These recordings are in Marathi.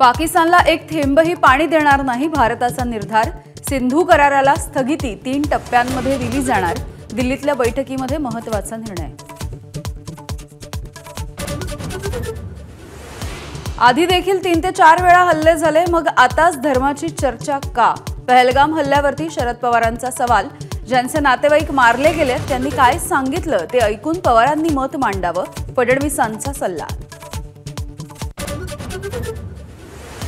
पाकिस्तानला एक थेंबही पाणी देणार नाही भारताचा निर्धार। सिंधू कराराला स्थगिती 3 टप्प्यांमध्ये दिली जाणार। दिल्लीतल्या बैठकीमध्ये महत्त्वाचा निर्णय। आधी देखील 3 ते 4 वेळा हल्ले झाले, मग आताच धर्माची चर्चा का? पहलगाम हल्ल्यावरती शरद पवारांचा सवाल। ज्यांचे नातेवाईक मारले गेले त्यांनी काय सांगितलं ते ऐकून पवारांनी मत मांडावं, फडणवीसांचा सल्ला।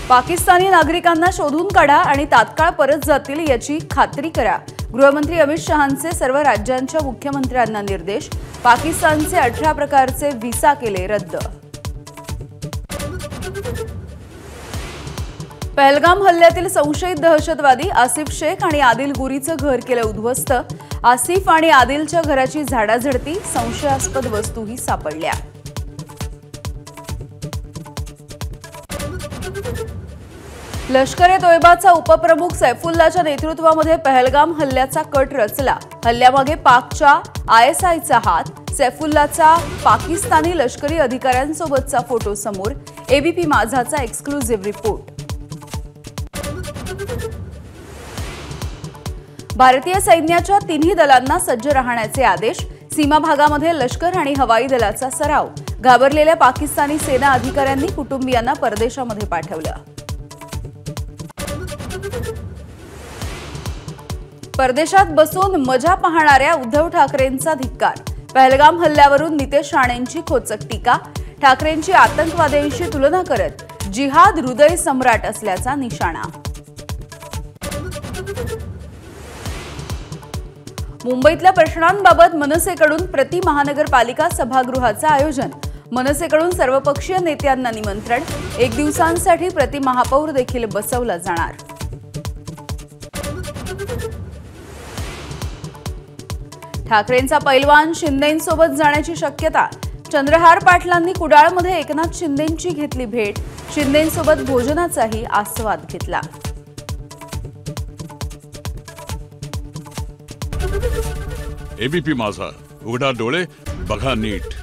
पाकिस्तानी नागरिकांना शोधून काढा आणि तात्काळ परत जातील याची खात्री करा। गृहमंत्री अमित शहांचे सर्व राज्यांच्या मुख्यमंत्र्यांना निर्देश। पाकिस्तानचे 18 प्रकारचे व्हिसा केले रद्द। पहलगाम हल्ल्यातील संशयित दहशतवादी आसिफ शेख आणि आदिल गुरीचं घर केलं उद्ध्वस्त। आसिफ आणि आदिलच्या घराची झाडाझडती, संशयास्पद वस्तूही सापडल्या। लष्कर-ए-तोयबाचा उपप्रमुख सैफुल्लाच्या नेतृत्वामध्ये पहलगाम हल्ल्याचा कट रचला। हल्ल्यामागे पाकच्या ISIचा हात। सैफुल्लाचा पाकिस्तानी लष्करी अधिकाऱ्यांसोबतचा फोटो समोर। ABP माझाचा एक्सक्लुझिव्ह रिपोर्ट। भारतीय सैन्याच्या 3ही दलांना सज्ज राहण्याचे आदेश। सीमा भागामध्ये लष्कर आणि हवाई दलाचा सराव। घाबरलेल्या पाकिस्तानी सेना अधिकाऱ्यांनी कुटुंबियांना परदेशामध्ये पाठवलं। परदेशात बसून मजा पाहणाऱ्या उद्धव ठाकरेंचा धिक्कार। पहलगाम हल्ल्यावरून नितेश राणेंची खोचक टीका। ठाकरेंची आतंकवाद्यांशी तुलना करत जिहाद हृदय सम्राट असल्याचा निशाणा। मुंबईतल्या प्रश्नांबाबत मनसेकडून प्रति महानगरपालिका सभागृहाचं आयोजन। मनसेकडून सर्वपक्षीय नेत्यांना निमंत्रण। 1 दिवसांसाठी प्रति महापौर देखील बसवला जाणार। ठाकरेंचा पैलवान शिंदेंसोबत जाण्याची शक्यता। चंद्रहार पाटलांनी कुडाळमध्ये एकनाथ शिंदेंची घेतली भेट। शिंदेंसोबत भोजनाचाही आस्वाद घेतला। ABP माझा, उघडा डोळे बघा नीट।